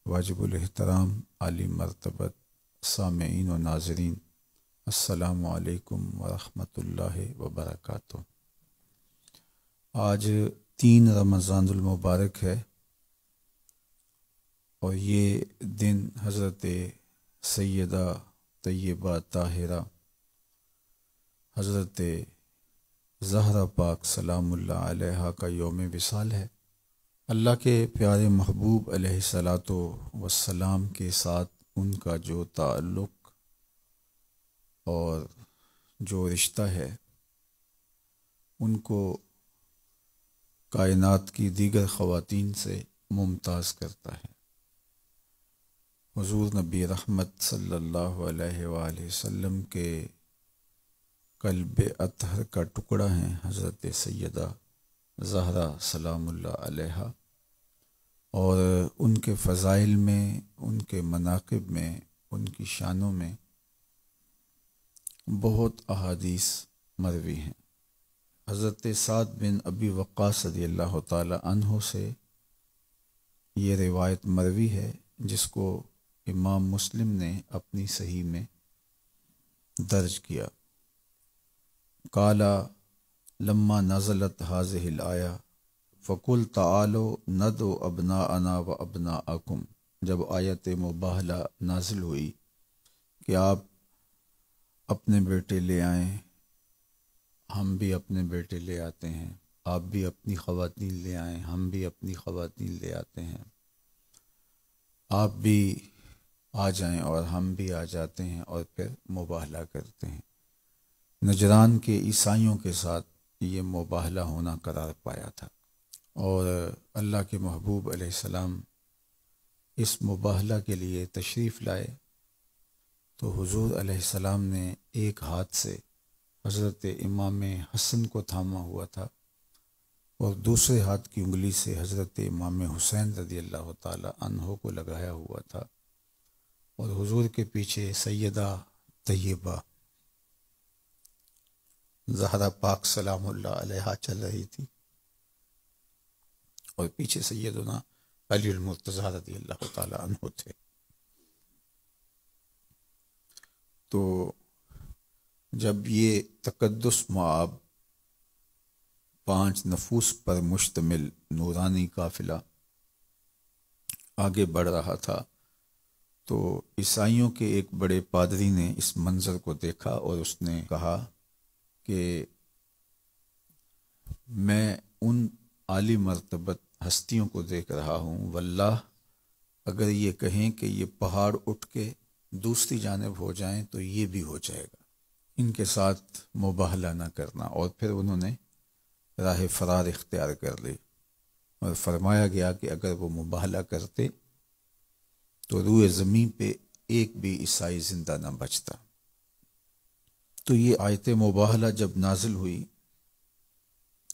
واجب الاحترام عالی مرتبت سامعین و ناظرین، السلام علیکم ورحمۃ اللہ وبرکاتہ۔ آج 3 رمضان المبارک ہے اور یہ دن حضرت سیدہ طیبہ طاہرہ حضرت زہرا پاک سلام اللہ علیہا کا یوم وصال ہے۔ اللہ کے پیارے محبوب علیہ الصلاۃ والسلام کے ساتھ ان کا جو تعلق اور جو رشتہ ہے ان کو کائنات کی دیگر خواتین سے ممتاز کرتا ہے۔ حضور نبی رحمت صلی اللہ علیہ وآلہ وسلم کے قلب اطہر کا ٹکڑا ہیں حضرت سیدہ زہرا سلام اللہ علیہا، اور ان کے فضائل میں، ان کے مناقب میں، ان کی شانوں میں بہت احادیث مروی ہیں۔ حضرت سعد بن ابی وقاص رضی اللہ تعالی عنہ سے یہ روایت مروی ہے جس کو امام مسلم نے اپنی صحیح میں درج کیا۔ قال لما نزلت هذه الآیہ فقل تعالوا ندعو ابناءنا و ابناءکم، جب آیت مباہلہ نازل ہوئی کہ آپ اپنے بیٹے لے آئیں، ہم بھی اپنے بیٹے لے آتے ہیں، آپ بھی اپنی خواتین لے آئیں، ہم بھی اپنی خواتین لے آتے ہیں، آپ بھی آ جائیں اور ہم بھی آ جاتے ہیں، اور پھر مباہلہ کرتے ہیں۔ نجران کے عیسائیوں کے ساتھ یہ مباہلہ ہونا قرار پایا تھا، اور اللہ کے محبوب علیہ السلام اس مباہلہ کے لیے تشریف لائے تو حضور علیہ السلام نے ایک ہاتھ سے حضرت امام حسن کو تھاما ہوا تھا اور دوسرے ہاتھ کی انگلی سے حضرت امام حسین رضی اللہ تعالی عنہ کو لگایا ہوا تھا، اور حضور کے پیچھے سیدہ طیبہ زہرا پاک سلام اللہ علیہا چل رہی تھی، اور پیچھے سیدنا علی المرتضیٰ رضی اللہ تعالی عنہ تھے۔ تو جب یہ تقدس مآب 5 نفوس پر مشتمل نورانی قافلہ آگے بڑھ رہا تھا تو عیسائیوں کے ایک بڑے پادری نے اس منظر کو دیکھا اور اس نے کہا کہ میں ان عالی مرتبت ہستیوں کو دیکھ رہا ہوں، واللہ اگر یہ کہیں کہ یہ پہاڑ اٹھ کے دوسری جانب ہو جائیں تو یہ بھی ہو جائے گا، ان کے ساتھ مباہلہ نہ کرنا۔ اور پھر انہوں نے راہ فرار اختیار کر لی، اور فرمایا گیا کہ اگر وہ مباہلہ کرتے تو روئے زمین پہ ایک بھی عیسائی زندہ نہ بچتا۔ تو یہ آیت مباہلہ جب نازل ہوئی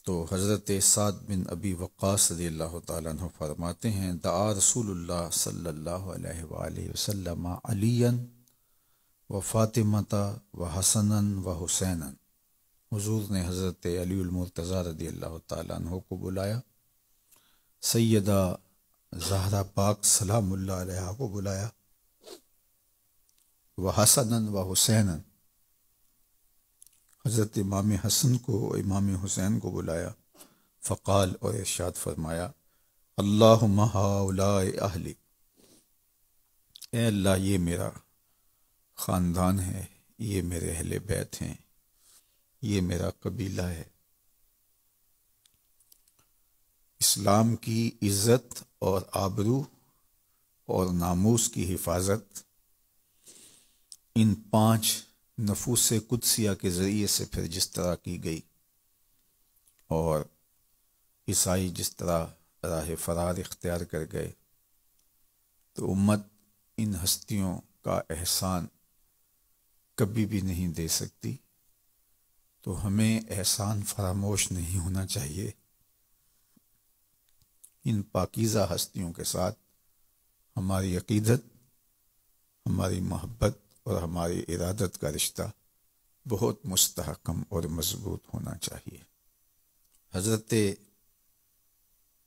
تو حضرت سعد بن ابی وقاص رضی اللہ تعالیٰ عنہ فرماتے ہیں دعا رسول اللہ صلی اللہ علیہ وآلہ وسلم علیًا و فاطمۃ و حسنًا و حسینًا، حضور نے حضرت علی المرتضیٰ رضی اللہ تعالیٰ عنہ کو بلایا، سیدہ زہرا پاک سلام اللہ علیہا کو بلایا، و حسنًا و حسینًا، حضرت امام حسن کو، امام حسین کو بلایا، فقال، اور ارشاد فرمایا اللہم ہؤلاء اہلی، اے اللہ یہ میرا خاندان ہے، یہ میرے اہل بیت ہیں، یہ میرا قبیلہ ہے۔ اسلام کی عزت اور آبرو اور ناموس کی حفاظت ان 5 نفوس قدسیہ کے ذریعے سے پھر جس طرح کی گئی، اور عیسائی جس طرح راہ فرار اختیار کر گئے، تو امت ان ہستیوں کا احسان کبھی بھی نہیں دے سکتی۔ تو ہمیں احسان فراموش نہیں ہونا چاہیے، ان پاکیزہ ہستیوں کے ساتھ ہماری عقیدت، ہماری محبت اور ہماری ارادت کا رشتہ بہت مستحکم اور مضبوط ہونا چاہیے۔ حضرت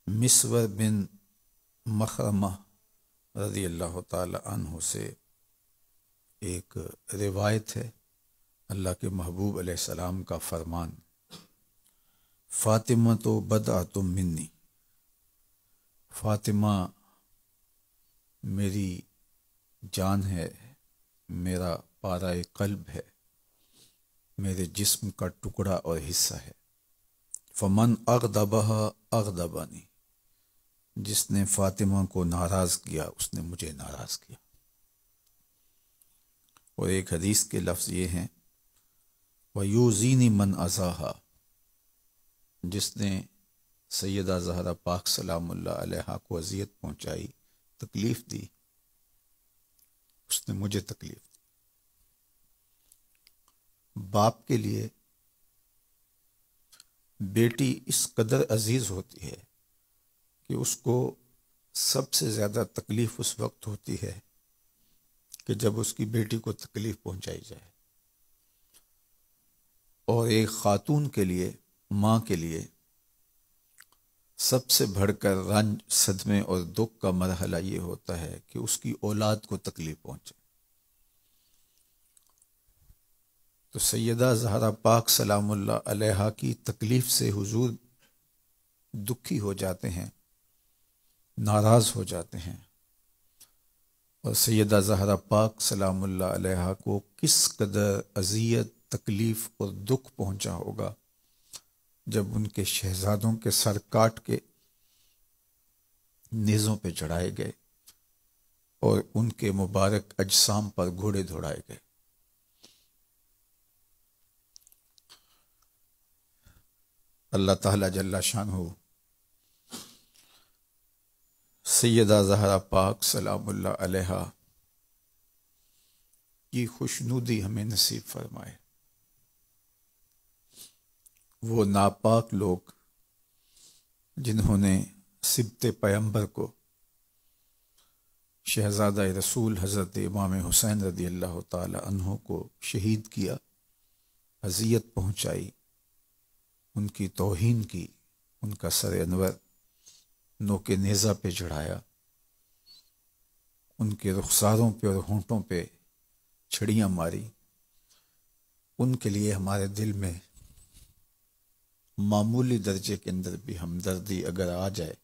مسور بن مخرمہ رضی اللہ تعالی عنہ سے ایک روایت ہے، اللہ کے محبوب علیہ السلام کا فرمان، فاطمہ تو بدعۃ منی، فاطمہ میری جان ہے، میرا پارہ قلب ہے، میرے جسم کا ٹکڑا اور حصہ ہے۔ فمن اغضبہا اغضبانی، جس نے فاطمہ کو ناراض کیا اس نے مجھے ناراض کیا۔ اور ایک حدیث کے لفظ یہ ہیں، وَيُوزِينِ مَنْ أَذَاهَا، جس نے سیدہ زہرا پاک سلام اللہ علیہا کو اذیت پہنچائی، تکلیف دی، اس نے مجھے تکلیف دی۔ باپ کے لیے بیٹی اس قدر عزیز ہوتی ہے کہ اس کو سب سے زیادہ تکلیف اس وقت ہوتی ہے کہ جب اس کی بیٹی کو تکلیف پہنچائی جائے۔ اور ایک خاتون کے لیے، ماں کے لیے سب سے بڑھ کر رنج، صدمے اور دکھ کا مرحلہ یہ ہوتا ہے کہ اس کی اولاد کو تکلیف پہنچے۔ تو سیدہ زہرا پاک سلام اللہ علیہا کی تکلیف سے حضور دکھی ہو جاتے ہیں، ناراض ہو جاتے ہیں۔ اور سیدہ زہرا پاک سلام اللہ علیہا کو کس قدر اذیت، تکلیف اور دکھ پہنچا ہوگا جب ان کے شہزادوں کے سر کاٹ کے نیزوں پہ چڑھائے گئے اور ان کے مبارک اجسام پر گھوڑے دوڑائے گئے۔ اللہ تعالیٰ جل شانہ سیدہ زہرا پاک سلام اللہ علیہا کی خوشنودی ہمیں نصیب فرمائے۔ وہ ناپاک لوگ جنہوں نے سبط پیمبر کو، شہزادہ رسول حضرت امام حسین رضی اللہ تعالی عنہ کو شہید کیا، اذیت پہنچائی، ان کی توہین کی، ان کا سر انور نوک نیزہ پہ چڑھایا، ان کے رخساروں پہ اور ہونٹوں پہ چھڑیاں ماری، ان کے لیے ہمارے دل میں معمولی درجے کے اندر بھی ہمدردی اگر آ جائے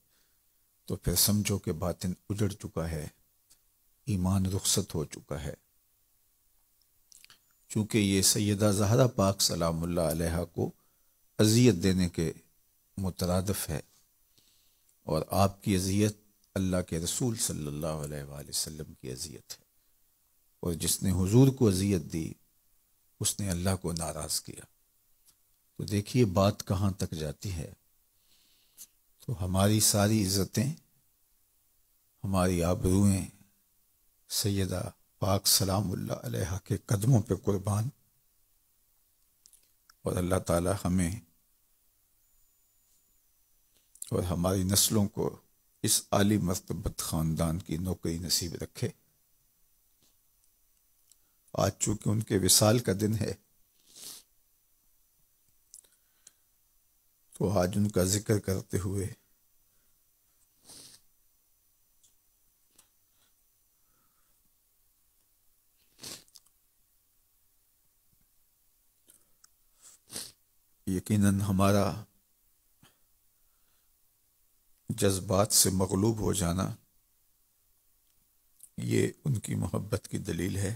تو پھر سمجھو کہ باطن اجڑ چکا ہے، ایمان رخصت ہو چکا ہے۔ چونکہ یہ سیدہ زہرا پاک سلام اللہ علیہا کو اذیت دینے کے مترادف ہے، اور آپ کی اذیت اللہ کے رسول صلی اللہ علیہ وآلہ وسلم کی اذیت ہے، اور جس نے حضور کو اذیت دی اس نے اللہ کو ناراض کیا۔ تو دیکھیے بات کہاں تک جاتی ہے۔ تو ہماری ساری عزتیں، ہماری آبروئیں سیدہ پاک سلام اللہ علیہا کے قدموں پہ قربان، اور اللہ تعالی ہمیں اور ہماری نسلوں کو اس عالی مرتبت خاندان کی نوکری نصیب رکھے۔ آج چونکہ ان کے وصال کا دن ہے تو آج ان کا ذکر کرتے ہوئے یقیناً ہمارا جذبات سے مغلوب ہو جانا یہ ان کی محبت کی دلیل ہے۔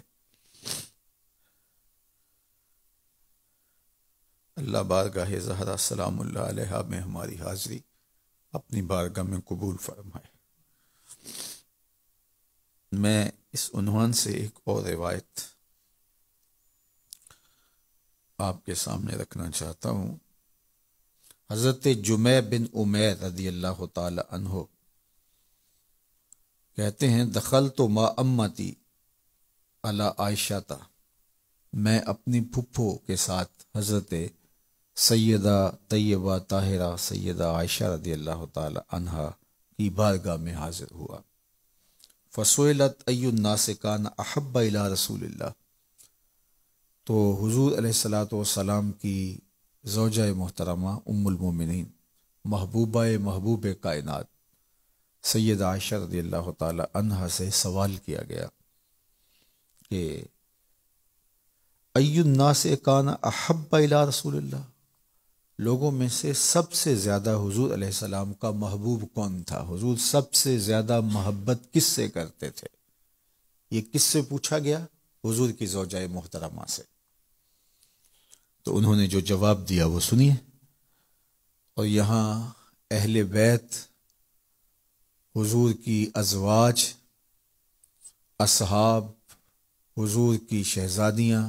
اللہ بارگاہ زہرا سلام اللہ علیہا میں ہماری حاضری اپنی بارگاہ میں قبول فرمائے۔ میں اس عنوان سے ایک اور روایت آپ کے سامنے رکھنا چاہتا ہوں۔ حضرت جمیع بن عمیر رضی اللہ تعالی عنہ کہتے ہیں، دخلت ما امتی علی عائشہ تا، میں اپنی پھپھو کے ساتھ حضرت سیدہ طیبہ طاہرہ سیدہ عائشہ رضی اللہ تعالی عنہا کی بارگاہ میں حاضر ہوا۔ فسئلت ای الناس کان احب الی رسول اللہ، تو حضور علیہ الصلوۃ والسلام کی زوجہ محترمہ ام المومنین، محبوبہ محبوب کائنات سید عائشہ رضی اللہ تعالی عنہا سے سوال کیا گیا کہ ای الناس کان احب الی رسول اللہ، لوگوں میں سے سب سے زیادہ حضور علیہ السلام کا محبوب کون تھا؟ حضور سب سے زیادہ محبت کس سے کرتے تھے؟ یہ کس سے پوچھا گیا؟ حضور کی زوجہ محترمہ سے۔ تو انہوں نے جو جواب دیا وہ سنیے۔ اور یہاں اہل بیت، حضور کی ازواج، اصحاب، حضور کی شہزادیاں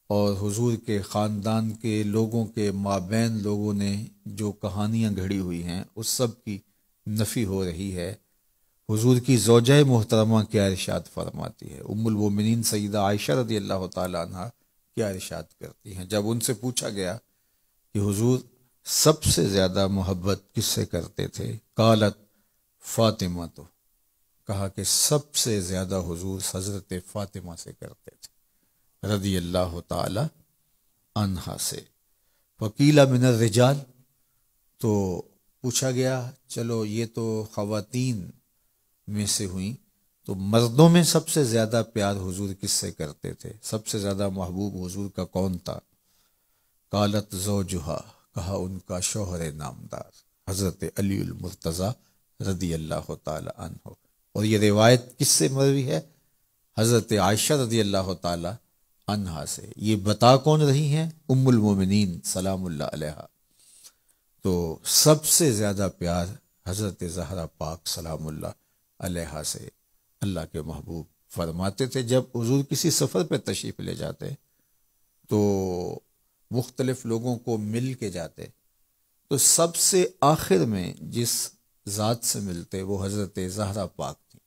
اور حضور کے خاندان کے لوگوں کے مابین لوگوں نے جو کہانیاں گھڑی ہوئی ہیں اس سب کی نفی ہو رہی ہے۔ حضور کی زوجہ محترمہ کیا ارشاد فرماتی ہے؟ ام المومنین سیدہ عائشہ رضی اللہ تعالی عنہ کیا ارشاد کرتی ہیں جب ان سے پوچھا گیا کہ حضور سب سے زیادہ محبت کس سے کرتے تھے؟ قالت فاطمہ، تو کہا کہ سب سے زیادہ حضور حضرت فاطمہ سے کرتے تھے رضی اللہ تعالی عنہا سے۔ وقیل من الرجال، تو پوچھا گیا چلو یہ تو خواتین میں سے ہوئیں، تو مردوں میں سب سے زیادہ پیار حضور کس سے کرتے تھے؟ سب سے زیادہ محبوب حضور کا کون تھا؟ قالت زوجہا، کہا ان کا شوہر نامدار حضرت علی المرتضیٰ رضی اللہ تعالی عنہ۔ اور یہ روایت کس سے مروی ہے؟ حضرت عائشہ رضی اللہ تعالی عنہا سے۔ یہ بتا کون رہی ہیں؟ ام المومنین سلام اللہ علیہا۔ تو سب سے زیادہ پیار حضرت زہرا پاک سلام اللہ علیہا سے اللہ کے محبوب فرماتے تھے۔ جب حضور کسی سفر پہ تشریف لے جاتے تو مختلف لوگوں کو مل کے جاتے، تو سب سے آخر میں جس ذات سے ملتے وہ حضرت زہرا پاک تھی،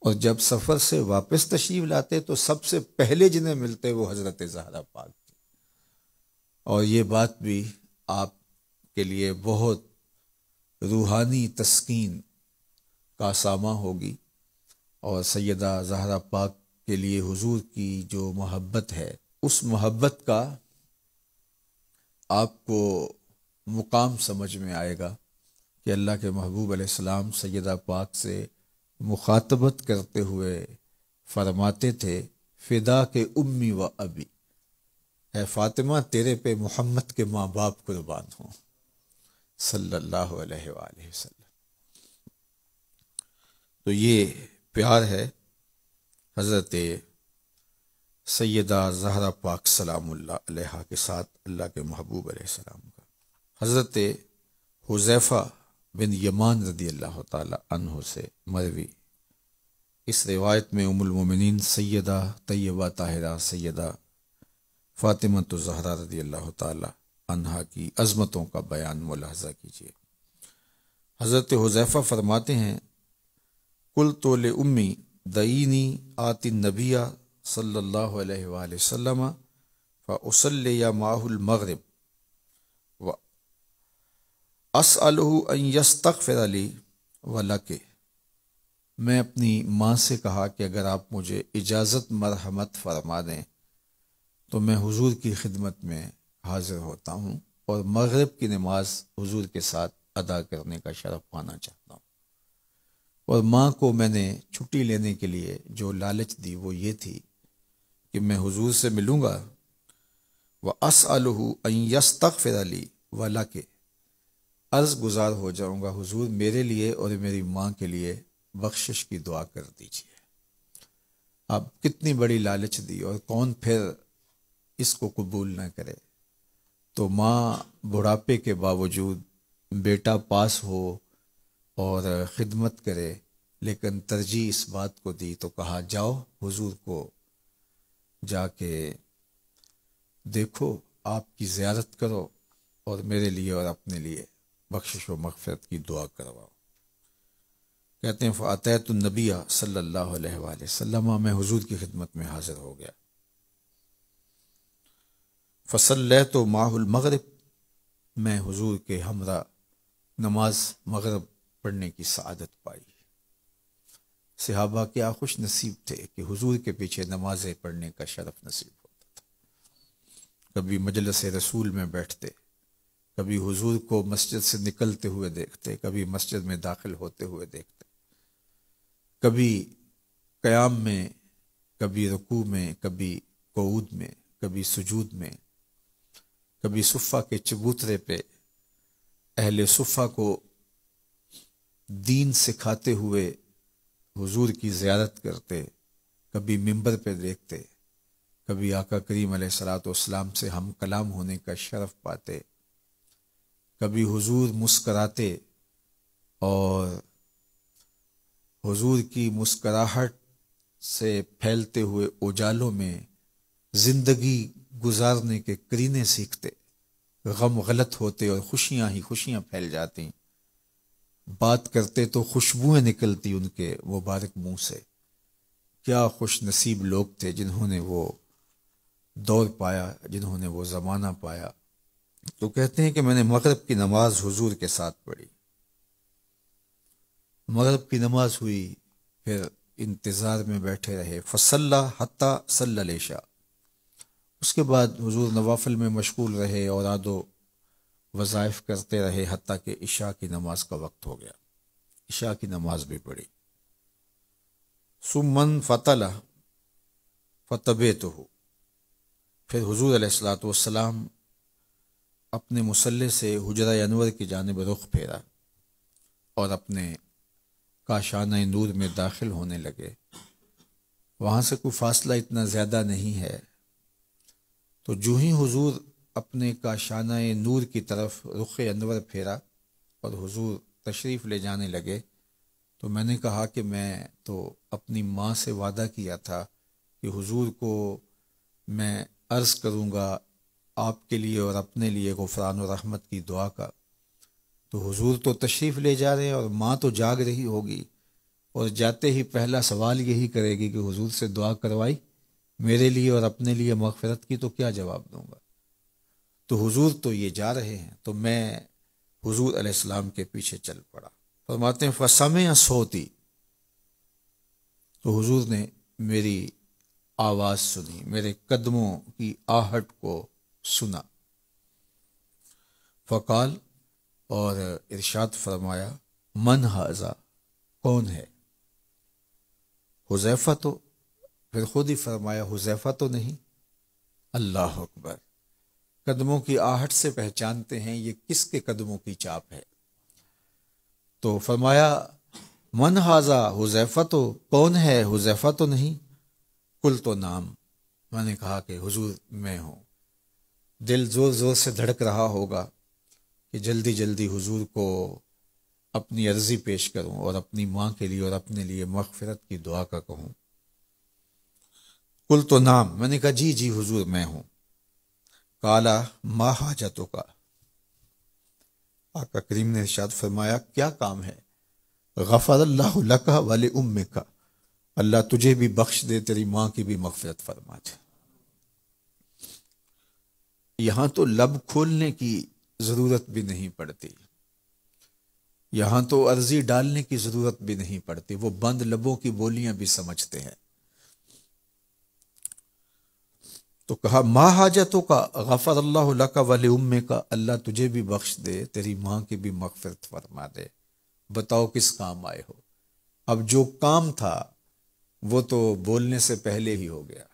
اور جب سفر سے واپس تشریف لاتے تو سب سے پہلے جنہیں ملتے وہ حضرت زہرا پاک تھی۔ اور یہ بات بھی آپ کے لیے بہت روحانی تسکین کا ساماں ہوگی، اور سیدہ زہرا پاک کے لیے حضور کی جو محبت ہے اس محبت کا آپ کو مقام سمجھ میں آئے گا کہ اللہ کے محبوب علیہ السلام سیدہ پاک سے مخاطبت کرتے ہوئے فرماتے تھے فدا کے امی و ابی، اے فاطمہ تیرے پہ محمد کے ماں باپ قربان ہوں صلی اللہ علیہ وآلہ وسلم۔ تو یہ پیار ہے حضرت سیدہ زہرا پاک سلام اللہ علیہا کے ساتھ اللہ کے محبوب علیہ السلام کا۔ حضرت حذیفہ بن یمان رضی اللہ تعالی عنہ سے مروی اس روایت میں ام المومنین سیدہ طیبہ طاہرہ سیدہ فاطمہ الزہرا رضی اللہ تعالی عنہا کی عظمتوں کا بیان ملاحظہ کیجیے۔ حضرت حذیفہ فرماتے ہیں قلت لأمی دعینی آتی النبی صلی اللہ علیہ وآلہ وسلم فأصلی معہ المغرب واسألہ ان یستغفر لی ولک، میں اپنی ماں سے کہا کہ اگر آپ مجھے اجازت مرحمت فرما دیں تو میں حضور کی خدمت میں حاضر ہوتا ہوں اور مغرب کی نماز حضور کے ساتھ ادا کرنے کا شرف پانا چاہتا ہوں۔ اور ماں کو میں نے چھٹی لینے کے لیے جو لالچ دی وہ یہ تھی کہ میں حضور سے ملوں گا وَأَسْأَلُهُ أَن يَسْتَغْفِرَ لِي وَلَكِ، عرض گزار ہو جاؤں گا حضور میرے لیے اور میری ماں کے لیے بخشش کی دعا کر دیجیے۔ اب کتنی بڑی لالچ دی، اور کون پھر اس کو قبول نہ کرے؟ تو ماں بڑھاپے کے باوجود بیٹا پاس ہو اور خدمت کرے، لیکن ترجیح اس بات کو دی تو کہا جاؤ حضور کو جا کے دیکھو، آپ کی زیارت کرو اور میرے لیے اور اپنے لیے بخشش و مغفرت کی دعا کرواؤ۔ کہتے ہیں فاتیت النبی صلی اللہ علیہ وآلہ وسلم، میں حضور کی خدمت میں حاضر ہو گیا۔ فصلیت معہ المغرب، میں حضور کے ہمراہ نماز مغرب پڑھنے کی سعادت پائی۔ صحابہ کیا خوش نصیب تھے کہ حضور کے پیچھے نمازیں پڑھنے کا شرف نصیب ہوتا تھا۔ کبھی مجلس رسول میں بیٹھتے کبھی حضور کو مسجد سے نکلتے ہوئے دیکھتے، کبھی مسجد میں داخل ہوتے ہوئے دیکھتے، کبھی قیام میں، کبھی رکوع میں، کبھی قعود میں، کبھی سجود میں، کبھی صفہ کے چبوترے پہ اہل صفہ کو دین سکھاتے ہوئے حضور کی زیارت کرتے، کبھی منبر پہ دیکھتے، کبھی آقا کریم علیہ الصلوۃ والسلام سے ہم کلام ہونے کا شرف پاتے، کبھی حضور مسکراتے اور حضور کی مسکراہٹ سے پھیلتے ہوئے اجالوں میں زندگی گزارنے کے کرینے سیکھتے، غم غلط ہوتے اور خوشیاں ہی خوشیاں پھیل جاتی، بات کرتے تو خوشبوئیں نکلتی ان کے مبارک منہ سے۔ کیا خوش نصیب لوگ تھے جنہوں نے وہ دور پایا، جنہوں نے وہ زمانہ پایا۔ تو کہتے ہیں کہ میں نے مغرب کی نماز حضور کے ساتھ پڑھی، مغرب کی نماز ہوئی، پھر انتظار میں بیٹھے رہے، فصلی حتی صلی العشاء، اس کے بعد حضور نوافل میں مشغول رہے اور اوراد وظائف کرتے رہے حتیٰ کہ عشاء کی نماز کا وقت ہو گیا، عشاء کی نماز بھی پڑھی۔ ثم انفطل فتبعته، پھر حضور علیہ الصلوۃ والسلام اپنے مصلی سے حجرہ انور کی جانب رخ پھیرا اور اپنے کاشانہ نور میں داخل ہونے لگے۔ وہاں سے کوئی فاصلہ اتنا زیادہ نہیں ہے، تو جو ہی حضور اپنے کاشانہ نور کی طرف رخ انور پھیرا اور حضور تشریف لے جانے لگے، تو میں نے کہا کہ میں تو اپنی ماں سے وعدہ کیا تھا کہ حضور کو میں عرض کروں گا آپ کے لیے اور اپنے لیے غفران و رحمت کی دعا کا، تو حضور تو تشریف لے جا رہے ہیں اور ماں تو جاگ رہی ہوگی، اور جاتے ہی پہلا سوال یہی کرے گی کہ حضور سے دعا کروائی میرے لیے اور اپنے لیے مغفرت کی، تو کیا جواب دوں گا؟ تو حضور تو یہ جا رہے ہیں، تو میں حضور علیہ السلام کے پیچھے چل پڑا۔ فرماتے ہیں فسمع صوتی، تو حضور نے میری آواز سنی، میرے قدموں کی آہٹ کو سنا، فقال، اور ارشاد فرمایا، من ھذا، کون ہے؟ حذیفہ، تو پھر خود ہی فرمایا حذیفہ تو نہیں۔ اللہ اکبر، قدموں کی آہٹ سے پہچانتے ہیں یہ کس کے قدموں کی چاپ ہے۔ تو فرمایا من ھذا، حذیفہ، تو کون ہے؟ حذیفہ تو نہیں۔ قل تو نام، میں نے کہا کہ حضور میں ہوں۔ دل زور زور سے دھڑک رہا ہوگا کہ جلدی جلدی حضور کو اپنی عرضی پیش کروں اور اپنی ماں کے لیے اور اپنے لیے مغفرت کی دعا کا کہوں۔ قل تو نام، میں نے کہا جی جی حضور میں ہوں۔ قالا ما حاجتک، آقا کریم نے ارشاد فرمایا کیا کام ہے؟ غفر اللہ لک ولامک، اللہ تجھے بھی بخش دے، تیری ماں کی بھی مغفرت فرما دے۔ یہاں تو لب کھولنے کی ضرورت بھی نہیں پڑتی، یہاں تو عرضی ڈالنے کی ضرورت بھی نہیں پڑتی، وہ بند لبوں کی بولیاں بھی سمجھتے ہیں۔ تو کہا ما حاجتوں کا، غفر اللہ لک ولامک، اللہ تجھے بھی بخش دے، تیری ماں کی بھی مغفرت فرما دے۔ بتاؤ کس کام آئے ہو؟ اب جو کام تھا وہ تو بولنے سے پہلے ہی ہو گیا،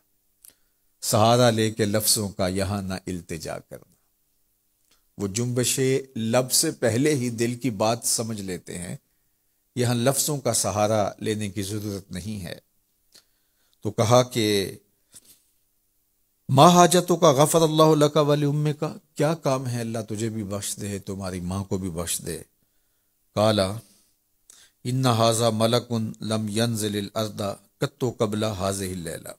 سہارا لے کے لفظوں کا یہاں نہ التجا کرنا۔ وہ جنبش لب سے پہلے ہی دل کی بات سمجھ لیتے ہیں، یہاں لفظوں کا سہارا لینے کی ضرورت نہیں ہے۔ تو کہا کہ ما حاجتوں کا، غفر اللہ لک ولامک، کیا کام ہے اللہ تجھے بھی بخش دے، تمہاری ماں کو بھی بخش دے۔ قالا ان ھذا ملک لم ینزل الارض قط قبل ھذہ اللیلہ،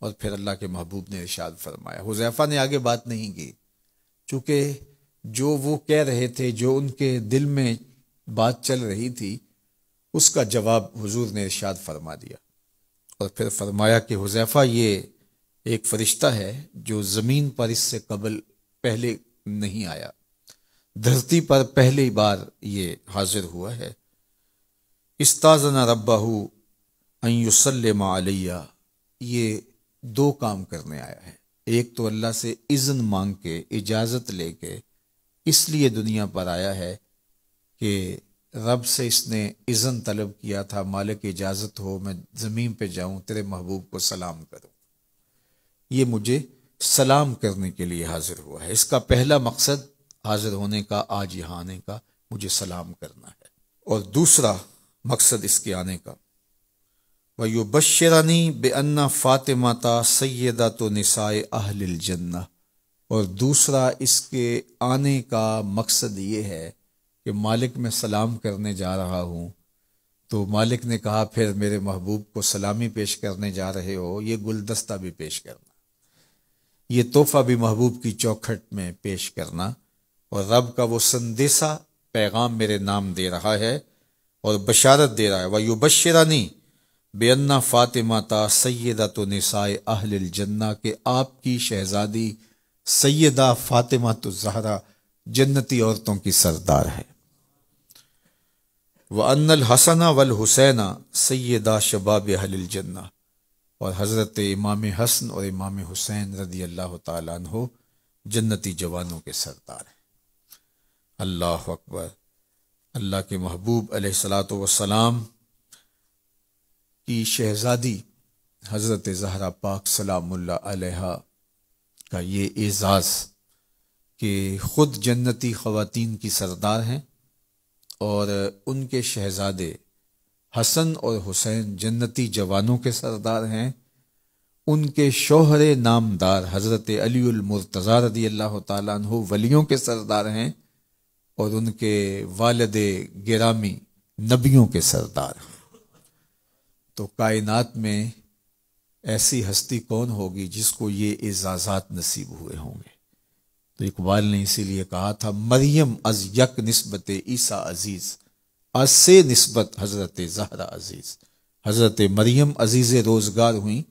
اور پھر اللہ کے محبوب نے ارشاد فرمایا، حذیفہ نے آگے بات نہیں کی، چونکہ جو وہ کہہ رہے تھے، جو ان کے دل میں بات چل رہی تھی، اس کا جواب حضور نے ارشاد فرما دیا، اور پھر فرمایا کہ حذیفہ یہ ایک فرشتہ ہے جو زمین پر اس سے قبل پہلے نہیں آیا، دھرتی پر پہلی بار یہ حاضر ہوا ہے۔ استاذن ربہ ان یسلم علیہ، یہ دو کام کرنے آیا ہے، ایک تو اللہ سے اذن مانگ کے، اجازت لے کے اس لیے دنیا پر آیا ہے کہ رب سے اس نے اذن طلب کیا تھا، مالک اجازت ہو میں زمین پہ جاؤں تیرے محبوب کو سلام کروں۔ یہ مجھے سلام کرنے کے لیے حاضر ہوا ہے، اس کا پہلا مقصد حاضر ہونے کا، آج یہاں آنے کا، مجھے سلام کرنا ہے۔ اور دوسرا مقصد اس کے آنے کا، وَيُبَشِّرَنِي بِأَنَّ فَاطِمَةَ سَيِّدَةُ نِسَاءِ أَهْلِ الْجَنَّةِ، اور دوسرا اس کے آنے کا مقصد یہ ہے کہ مالک میں سلام کرنے جا رہا ہوں، تو مالک نے کہا پھر میرے محبوب کو سلامی پیش کرنے جا رہے ہو، یہ گلدستہ بھی پیش کرنا، یہ تحفہ بھی محبوب کی چوکھٹ میں پیش کرنا، اور رب کا وہ سندیسہ پیغام میرے نام دے رہا ہے اور بشارت دے رہا ہے، وَيُبَشِّرَنِي بِأَنَّ فَاطِمَةَ سَيِّدَةُ نِسَاءِ أَهْلِ الْجَنَّةِ، کہ آپ کی شہزادی سیدہ فاطمہ الزہرا جنتی عورتوں کی سردار ہے۔ وَأَنَّ الْحَسَنَ وَالْحُسَيْنَ سَيِّدَا شَبَابِ أَهْلِ الْجَنَّةِ، اور حضرت امام حسن اور امام حسین رضی اللہ تعالیٰ عنہ جنتی جوانوں کے سردار ہیں۔ اللہ اکبر۔ اللہ کے محبوب علیہ الصلاۃ والسلام کی شہزادی حضرت زہرا پاک سلام اللہ علیہا کا یہ اعزاز کہ خود جنتی خواتین کی سردار ہیں، اور ان کے شہزادے حسن اور حسین جنتی جوانوں کے سردار ہیں، ان کے شوہر نامدار حضرت علی المرتضیٰ رضی اللہ تعالیٰ عنہ ولیوں کے سردار ہیں، اور ان کے والد گرامی نبیوں کے سردار ہیں۔ تو کائنات میں ایسی ہستی کون ہوگی جس کو یہ اعزازات نصیب ہوئے ہوں گے؟ تو اقبال نے اسی لیے کہا تھا، مریم از یک نسبت عیسیٰ عزیز، از سے نسبت حضرت زہرا عزیز۔ حضرت مریم عزیز روزگار ہوئیں،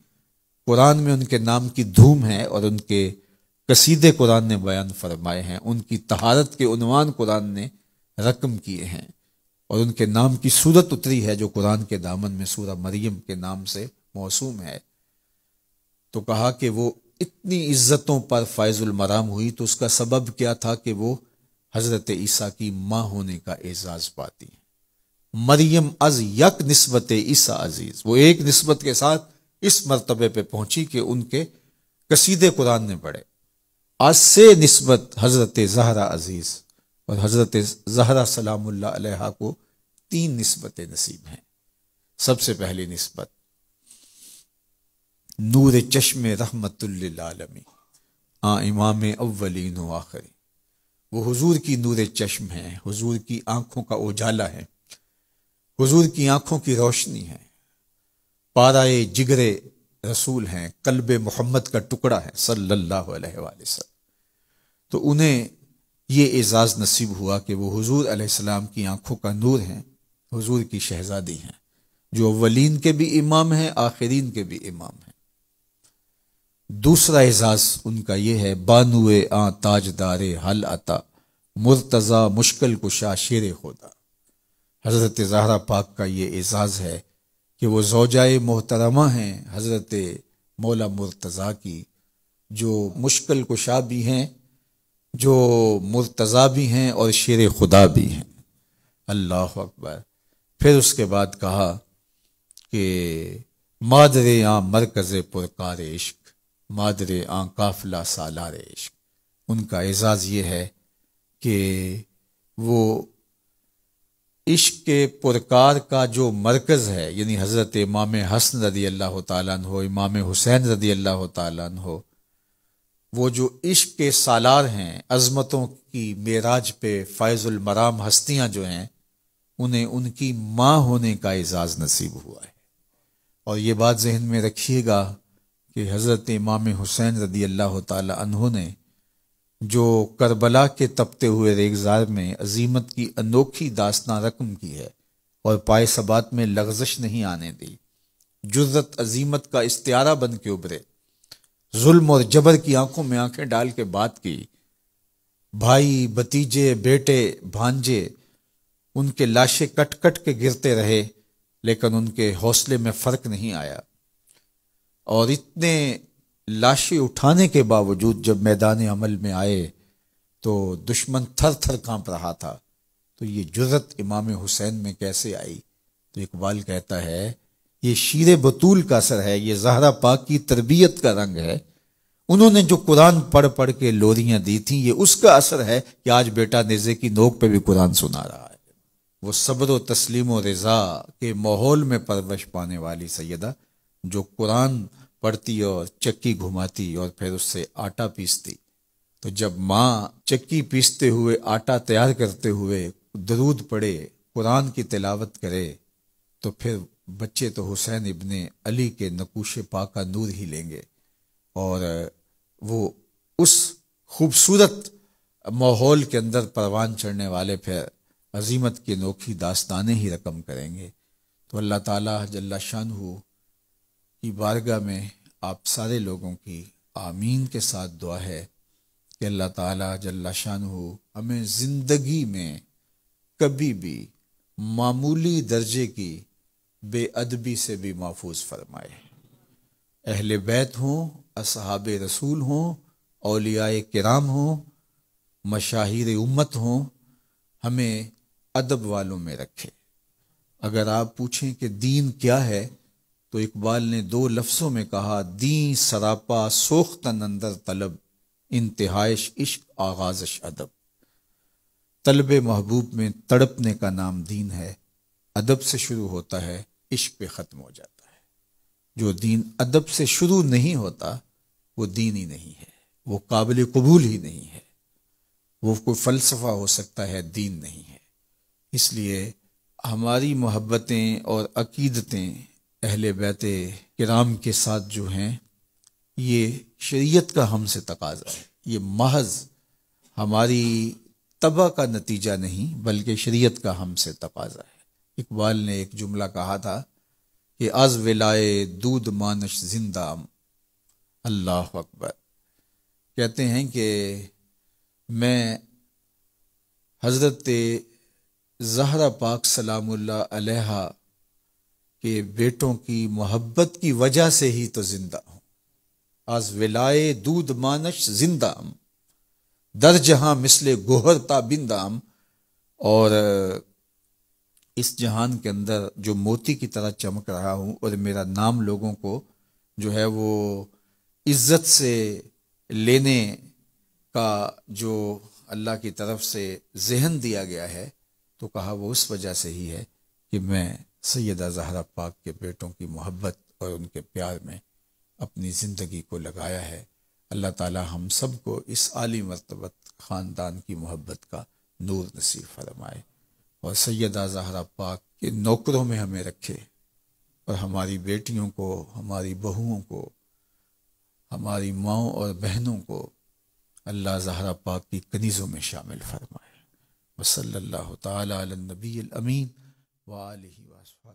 قرآن میں ان کے نام کی دھوم ہے، اور ان کے قصیدے قرآن نے بیان فرمائے ہیں، ان کی طہارت کے عنوان قرآن نے رقم کیے ہیں، اور ان کے نام کی صورت اتری ہے جو قرآن کے دامن میں سورہ مریم کے نام سے موسوم ہے۔ تو کہا کہ وہ اتنی عزتوں پر فائز المرام ہوئی، تو اس کا سبب کیا تھا کہ وہ حضرت عیسیٰ کی ماں ہونے کا اعزاز پاتی ہیں۔ مریم از یک نسبت عیسیٰ عزیز، وہ ایک نسبت کے ساتھ اس مرتبے پہ پہنچی کہ ان کے قصیدے قرآن نے پڑھے۔ از سے نسبت حضرت زہرا عزیز، اور حضرت زہرا سلام اللہ علیہا کو 3 نسبتیں نصیب ہیں۔ سب سے پہلی نسبت نور چشم رحمت للعالمین، امام اولین و آخری، وہ حضور کی نور چشم ہیں، حضور کی آنکھوں کا اجالا ہے، حضور کی آنکھوں کی روشنی ہے، پارائے جگر رسول ہیں، قلب محمد کا ٹکڑا ہے صلی اللہ علیہ وآلہ وسلم۔ تو انہیں یہ اعزاز نصیب ہوا کہ وہ حضور علیہ السلام کی آنکھوں کا نور ہیں، حضور کی شہزادی ہیں، جو اولین کے بھی امام ہیں، آخرین کے بھی امام ہیں۔ دوسرا اعزاز ان کا یہ ہے، بانوے آں تاجدار حل عطا، مرتضی مشکل کشا شیر خدا۔ حضرت زہرا پاک کا یہ اعزاز ہے کہ وہ زوجائے محترمہ ہیں حضرت مولا مرتضیٰ کی، جو مشکل کشا بھی ہیں، جو مرتضیٰ بھی ہیں، اور شیر خدا بھی ہیں۔ اللہ اکبر۔ پھر اس کے بعد کہا کہ مادر آں مرکز پرکار عشق، مادر آں قافلہ سالار عشق۔ ان کا اعزاز یہ ہے کہ وہ عشق کے پرکار کا جو مرکز ہے، یعنی حضرت امام حسن رضی اللہ تعالیٰ عنہ، امام حسین رضی اللہ تعالیٰ عنہ، وہ جو عشق کے سالار ہیں، عظمتوں کی معراج پہ فائز المرام ہستیاں جو ہیں، انہیں ان کی ماں ہونے کا اعزاز نصیب ہوا ہے۔ اور یہ بات ذہن میں رکھیے گا کہ حضرت امام حسین رضی اللہ تعالیٰ عنہ نے جو کربلا کے تپتے ہوئے ریگزار میں عظیمت کی انوکھی داستاں رقم کی ہے، اور پائے ثبات میں لغزش نہیں آنے دی، جرت عظیمت کا استعارہ بن کے ابھرے، ظلم اور جبر کی آنکھوں میں آنکھیں ڈال کے بات کی، بھائی بھتیجے بیٹے بھانجے ان کے لاشیں کٹ کٹ کے گرتے رہے، لیکن ان کے حوصلے میں فرق نہیں آیا، اور اتنے لاشیں اٹھانے کے باوجود جب میدان عمل میں آئے تو دشمن تھر تھر کانپ رہا تھا، تو یہ جرت امام حسین میں کیسے آئی؟ تو اقبال کہتا ہے یہ شیر بطول کا اثر ہے، یہ زہرا پاک کی تربیت کا رنگ ہے، انہوں نے جو قرآن پڑھ پڑھ کے لوریاں دی تھیں یہ اس کا اثر ہے کہ آج بیٹا نیزے کی نوک پہ بھی قرآن سنا رہا ہے۔ وہ صبر و تسلیم و رضا کے ماحول میں پرورش پانے والی سیدہ، جو قرآن پڑھتی اور چکی گھماتی اور پھر اس سے آٹا پیستی، تو جب ماں چکی پیستے ہوئے آٹا تیار کرتے ہوئے درود پڑھے، قرآن کی تلاوت کرے، تو پھر بچے تو حسین ابن علی کے نقوش پا کا نور ہی لیں گے، اور وہ اس خوبصورت ماحول کے اندر پروان چڑھنے والے پھر عظیمت کی انوکھی داستانیں ہی رقم کریں گے۔ تو اللہ تعالیٰ جل شانہ کی بارگاہ میں آپ سارے لوگوں کی آمین کے ساتھ دعا ہے کہ اللہ تعالیٰ جل شانہ ہمیں زندگی میں کبھی بھی معمولی درجے کی بے ادبی سے بھی محفوظ فرمائے۔ اہل بیت ہوں، اصحاب رسول ہوں، اولیاء کرام ہوں، مشاہیر امت ہوں، ہمیں ادب والوں میں رکھے۔ اگر آپ پوچھیں کہ دین کیا ہے تو اقبال نے 2 لفظوں میں کہا، دین سراپا سوختن اندر طلب، انتہائش عشق آغازش ادب۔ طلب محبوب میں تڑپنے کا نام دین ہے، ادب سے شروع ہوتا ہے، عشق پہ ختم ہو جاتا ہے۔ جو دین ادب سے شروع نہیں ہوتا وہ دین ہی نہیں ہے، وہ قابل قبول ہی نہیں ہے، وہ کوئی فلسفہ ہو سکتا ہے، دین نہیں ہے۔ اس لیے ہماری محبتیں اور عقیدتیں اہل بیت کرام کے ساتھ جو ہیں، یہ شریعت کا ہم سے تقاضا ہے، یہ محض ہماری طبع کا نتیجہ نہیں بلکہ شریعت کا ہم سے تقاضا ہے۔ اقبال نے ایک جملہ کہا تھا کہ از ولائے دودھ مانش زندہ، اللہ اکبر، کہتے ہیں کہ میں حضرت زہرا پاک سلام اللہ علیہا کے بیٹوں کی محبت کی وجہ سے ہی تو زندہ ہوں۔ از ولائے دودھ مانش زندہ، در جہاں مثل گوہر تابندام، اور اس جہان کے اندر جو موتی کی طرح چمک رہا ہوں، اور میرا نام لوگوں کو جو ہے وہ عزت سے لینے کا جو اللہ کی طرف سے ذہن دیا گیا ہے، تو کہا وہ اس وجہ سے ہی ہے کہ میں سیدہ زہرا پاک کے بیٹوں کی محبت اور ان کے پیار میں اپنی زندگی کو لگایا ہے۔ اللہ تعالی ہم سب کو اس عالی مرتبت خاندان کی محبت کا نور نصیب فرمائے، اور سیدہ زہرا پاک کے نوکروں میں ہمیں رکھے، اور ہماری بیٹیوں کو، ہماری بہوؤں کو، ہماری ماؤں اور بہنوں کو اللہ زہرا پاک کی کنیزوں میں شامل فرمائے۔ وصلی اللہ تعالی علی النبی الامین وآلہ وصحبہ۔